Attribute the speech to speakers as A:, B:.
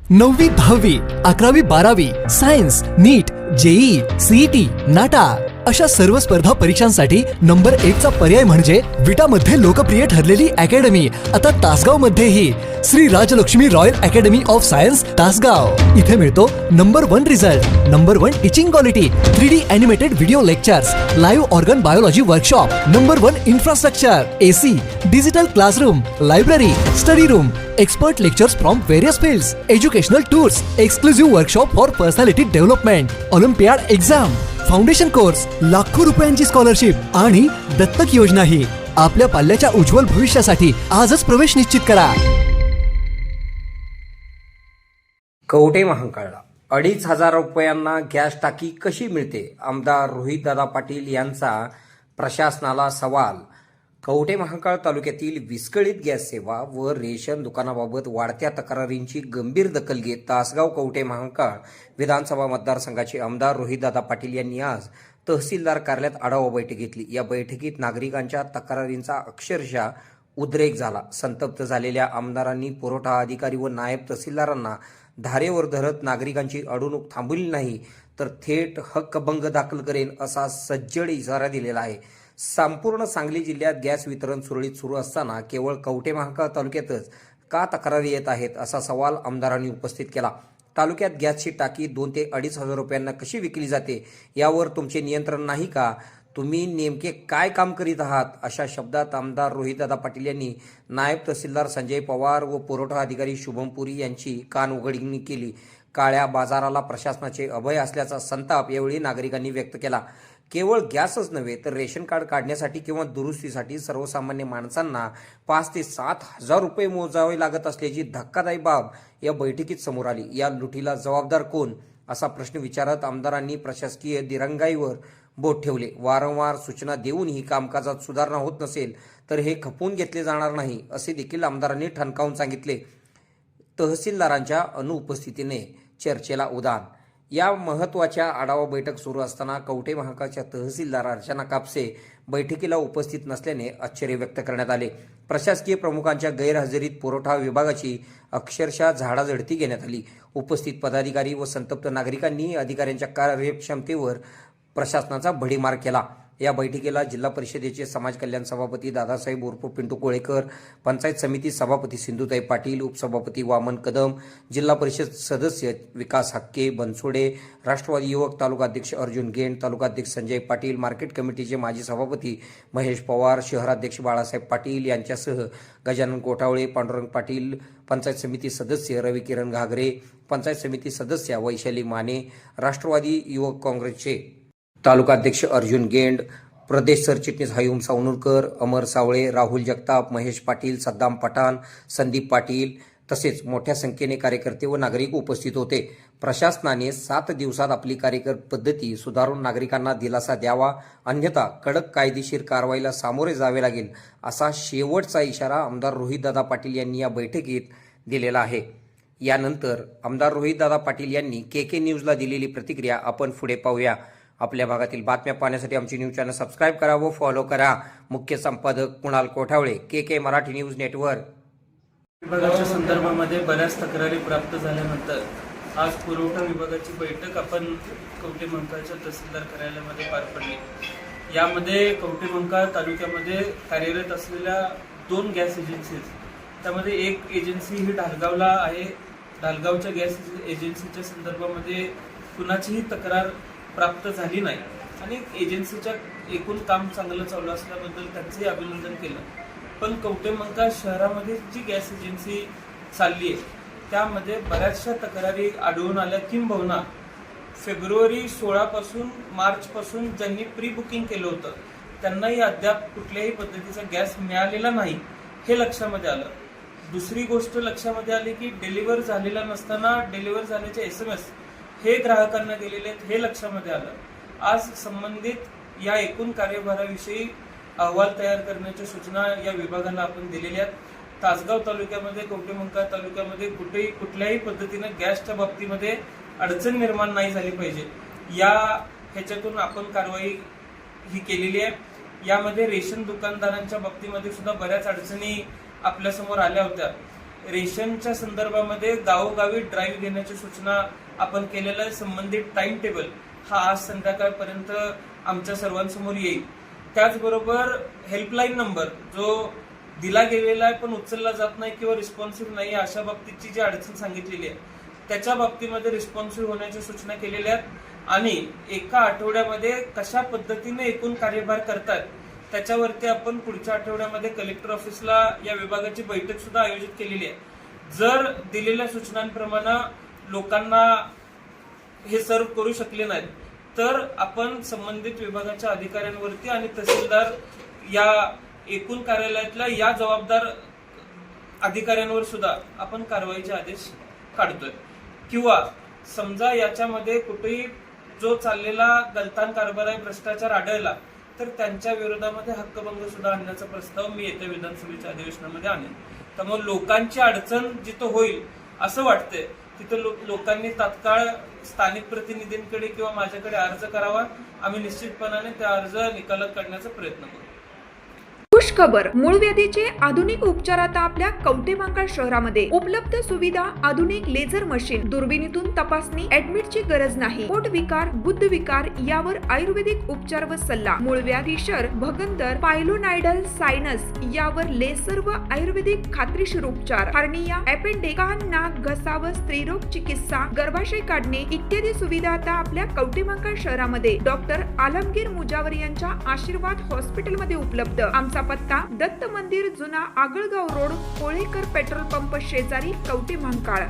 A: 9वी 10वी 11वी 12वी सायन्स नीट JEE CET नाटा अशा सर्व स्पर्धा परीक्षांसाठी नंबर 1 चा पर्याय म्हणजे विटा मध्ये लोकप्रिय ठरलेली अकॅडमी आता तासगाव मध्येही Shri Rajlakshmi royal academy of science Tasgaon. इथे मिळतो number 1 result, number 1 teaching quality, 3D animated video lectures, live organ biology workshop, number 1 infrastructure, AC, digital classroom, library, study room, expert lectures from various fields, educational tours, exclusive workshop for personality development, Olympiad exam, foundation course, लाखो रुपयांची scholarship आणि दत्तक योजना ही आपल्या पाल्याच्या उज्ज्वल भविष्यासाठी आजच प्रवेश निश्चित करा।
B: कवठे महांकाळला 2,500 रुपयांना गॅस टाकी कशी मिळते? आमदार रोहितदादा पाटील यांचा प्रशासनाला सवाल। कवठे महांकाळ तालुक्यातील विस्कळीत गॅस सेवा व रेशन दुकानाबाबत वाढत्या तक्रारींची गंभीर दखल घेत तासगाव कवठे महांकाळ विधानसभा मतदारसंघाचे आमदार रोहितदादा पाटील यांनी आज तहसीलदार कार्यालयात आढावा बैठक घेतली। या बैठकीत नागरिकांच्या तक्रारींचा अक्षरशः उद्रेक झाला। संतप्त झालेल्या आमदारांनी पुरवठा अधिकारी व नायब तहसीलदारांना धारेवर धरत नागरिकांची अडवणूक थांबवली नाही तर थेट हक्कभंग दाखल करेन असा सज्जड इशारा दिलेला आहे। संपूर्ण सांगली जिल्ह्यात गॅस वितरण सुरळीत सुरू असताना केवळ कवठे महांकाळ तालुक्यातच का तक्रारी येत आहेत असा सवाल आमदारांनी उपस्थित केला। तालुक्यात गॅसची टाकी 2 ते 2,500 रुपयांना कशी विकली जाते यावर तुमचे नियंत्रण नाही का? तुम्ही नेमके काय काम करीत आहात? अशा शब्दात आमदार रोहितदादा पाटील यांनी नायब तहसीलदार संजय पवार व पुरवठा अधिकारी शुभम पुरी यांची कान उघडणी केली। काळ्या बाजाराला प्रशासनाचे अभय असल्याचा संताप यावेळी नागरिकांनी व्यक्त केला। केवळ गॅसच नव्हे तर रेशन कार्ड काढण्यासाठी किंवा दुरुस्तीसाठी सर्वसामान्य माणसांना 5 ते 7,000 रुपये मोजावे लागत असल्याची धक्कादायक बाब या बैठकीत समोर आली। या लुटीला जबाबदार कोण असा प्रश्न विचारत आमदारांनी प्रशासकीय दिरंगाईवर बोट ठेवले। वारंवार सूचना देऊनही कामकाजात सुधारणा होत नसेल तर हे खपवून घेतले जाणार नाही असे देखील आमदारांनी ठणकावून सांगितले। तहसीलदारांच्या अनुपस्थितीने चर्चेला उधाण। या महत्त्वाच्या आढावा बैठक सुरू असताना कवठे महांकाळच्या तहसीलदार अर्चना कापसे बैठकीला उपस्थित नसल्याने आश्चर्य व्यक्त करण्यात आले। प्रशासकीय प्रमुखांच्या गैरहजेरीत पुरवठा विभागाची अक्षरशः झाडाझडती घेण्यात आली। उपस्थित पदाधिकारी व संतप्त नागरिकांनी अधिकाऱ्यांच्या कार्यक्षमतेवर प्रशासनाचा भडीमार केला। या बैठकीला जिल्हा परिषदेचे समाज कल्याण सभापती दादासाहेब उर्फ पिंटू कोळेकर, पंचायत समिती सभापती सिंधुताई पाटील, उपसभापती वामन कदम, जिल्हा परिषद सदस्य विकास हक्के बनसोडे, राष्ट्रवादी युवक तालुकाध्यक्ष अर्जुन गेंड, तालुकाध्यक्ष संजय पाटील, मार्केट कमिटीचे माजी सभापती महेश पवार, शहराध्यक्ष बाळासाहेब पाटील यांच्यासह गजानन कोठावळे, पांडुरंग पाटील, पंचायत समिती सदस्य रवी किरण घागरे, पंचायत समिती सदस्य वैशाली माने, राष्ट्रवादी युवक काँग्रेसचे तालुकाध्यक्ष अर्जुन गेंड, प्रदेश सरचिटणीस हयूम सावनुरकर, अमर सावळे, राहुल जगताप, महेश पाटील, सद्दाम पठाण, संदीप पाटील तसेच मोठ्या संख्येने कार्यकर्ते व नागरिक उपस्थित होते। प्रशासनाने 7 दिवसात आपली कार्यकर पद्धती सुधारून नागरिकांना दिलासा द्यावा, अन्यथा कडक कायदेशीर कारवाईला सामोरे जावे लागेल असा शेवटचा इशारा आमदार रोहितदादा पाटील यांनी या बैठकीत दिलेला आहे। यानंतर आमदार रोहितदादा पाटील यांनी KK न्यूजला दिलेली प्रतिक्रिया आपण पुढे पाहूया। आपल्या भागातील बातम्या पाहण्यासाठी आमची न्यूज चॅनल सबस्क्राईब करा व फॉलो करा। मुख्य संपादक Kunal Kothawale, KK Marathi news network.
C: विभागाच्या संदर्भामध्ये बऱ्याच तक्रारी प्राप्त झाल्यानंतर आज पुरवठा विभागाची बैठक आपण कवठे महांकाळच्या तहसीलदार कार्यालयामध्ये पार पडली। यामध्ये कवठे महांकाळ तालुक्यामध्ये कार्यरत असलेल्या 2 गॅस एजन्सीज, त्यामध्ये एक एजन्सी ही ढालगावला आहे। ढालगावच्या गॅस एजन्सीच्या संदर्भामध्ये कुणाचीही तक्रार प्राप्त झाली नाही आणि एजन्सीच्या एकूण काम चांगलं चालू असल्याबद्दल त्यांचे अभिनंदन केलं। पण कवठे महांकाळ शहरामध्ये जी गॅस एजन्सी चालली आहे त्यामध्ये बऱ्याचशा तक्रारी आढळून आल्या। किंबहुना फेब्रुवारी 16 पासून मार्च पासून ज्यांनी प्री बुकिंग केलं होतं त्यांनाही अद्याप कुठल्याही पद्धतीचा गॅस मिळालेला नाही हे लक्षामध्ये आलं। दुसरी गोष्ट लक्षामध्ये आली की डिलिव्हर झालेला नसताना डिलिव्हर झाल्याचे SMS हे ग्राहकांना गेलेले आहेत हे लक्षामध्ये आलं। आज संबंधित या एकूण कार्यभाराविषयी अहवाल तयार करण्याच्या सूचना या विभागाला आपण दिलेल्या आहेत। तासगाव तालुक्यामध्ये कवठे महांकाळ तालुक्यामध्ये कुठल्याही पद्धतीने गॅसच्या बाबतीमध्ये अडचण निर्माण नाही झाली पाहिजे या ह्याच्यातून आपण कारवाई ही केलेली आहे। यामध्ये रेशन दुकानदारांच्या बाबतीमध्ये सुद्धा बऱ्याच अडचणी आपल्यासमोर आल्या होत्या। रेशनच्या संदर्भामध्ये गावोगावी ड्राईव्ह घेण्याची सूचना आपण केलेला आहे. संबंधित टाइम टेबल हा आज संध्याकाळपर्यंत आमच्या सर्वांसमोर येईल. त्याचबरोबर हेल्पलाईन नंबर जो दिला गेलेला आहे पण उचलला जात नाही किंवा रिस्पॉन्सिव्ह नाही अशा बाबतीची जी अडचण सांगितलेली आहे त्याच्या बाबतीमध्ये रिस्पॉन्सिव्ह होण्याच्या सूचना केलेल्या आहेत आणि एका आठवड्यामध्ये कशा पद्धतीने एकूण कार्यभार करतात त्याच्यावरती आपण पुढच्या आठवड्यामध्ये कलेक्टर ऑफिसला या विभागाची बैठक सुद्धा आयोजित केलेली आहे. जर दिलेल्या सूचनांप्रमाणे लोकांना हे सर्व करू शकले नाहीत तर आपण संबंधित विभागाच्या अधिकाऱ्यांवरती आणि तहसीलदार या एकूण कार्यालयातल्या या जबाबदार अधिकाऱ्यांवर सुद्धा आपण कारवाईचे आदेश काढतोय. किंवा समजा याच्यामध्ये कुठेही जो चाललेला गलतान कारभार आहे, भ्रष्टाचार आढळला तर त्यांच्या विरोधामध्ये हक्कभंग सुद्धा आणण्याचा प्रस्ताव मी येत्या विधानसभेच्या अधिवेशनामध्ये आणेन. त्यामुळे लोकांची अडचण जिथं होईल असं वाटतंय तिथं लोकांनी तात्काळ स्थानिक प्रतिनिधींकडे किंवा माझ्याकडे अर्ज करावा. आम्ही निश्चितपणाने त्या अर्ज निकालात काढण्याचा प्रयत्न करू.
D: खुश खबर, मूळव्याधीचे आधुनिक उपचार आता आपल्या कवठेमहांकाळ शहरामध्ये उपलब्ध. सुविधा आधुनिक लेझर मशीन, दुर्बिणीतून तपासणी, ऍडमिटची गरज नाही. पोट विकार, बुद्ध विकार यावर आयुर्वेदिक उपचार व सल्ला. मूळव्याधी, शर, भगंदर, पायलोनायडल, सायनस यावर लेसर व आयुर्वेदिक खात्रीशीर उपचार. हर्निया, अपेंडिक्स, कान, नाक, घसा व स्त्रीरोग चिकित्सा, गर्भाशय काढणे इत्यादी सुविधा आता आपल्या कवठेमहांकाळ शहरामध्ये डॉक्टर आलमगीर मुजावर यांच्या आशीर्वाद हॉस्पिटलमध्ये उपलब्ध. आमचा पत्ता दत्त मंदिर, जुना Agalgaon road, Kolekar petrol pump शेजारी, कवठेमहांकाळ.